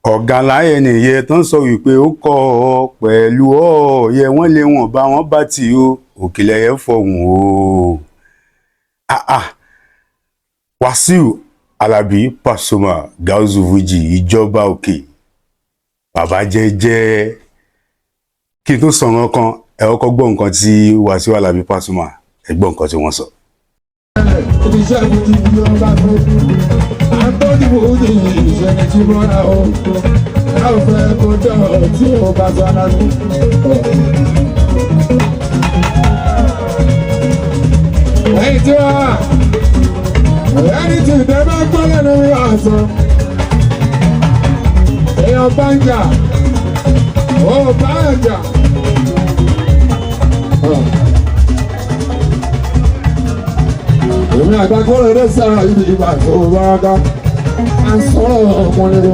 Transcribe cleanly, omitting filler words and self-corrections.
ọ̀gá láyé nìyẹn tó ń sọ wípé ó kọ́ ọ pẹ̀lú ọ̀ọ́yẹ wọ́n lé wọn bá wọn bá tì ó òkèlè ẹ̀ fọ̀hún o. Wàsíù Alábí Pasuma Gáúsù Fuji ìjọba òkè bàbá jẹ́jẹ́. Kí n tó sọ̀rọ̀ kan ẹ kọ́kọ́ gbọ́ nǹkan tí Wàsíù Alábí Pasuma ẹ gbọ́ nǹkan tí wọ́n sọ. Ẹni tí ìdẹ́ bá gbọ́ lẹ́nu rí ọ̀sán èèyàn bá ń jà ó bá ń jà. Èmi àgbàgbọ́ rẹ̀ sára ibi ìgbà tó bá dá a sọ̀rọ̀ ọmọ nínú.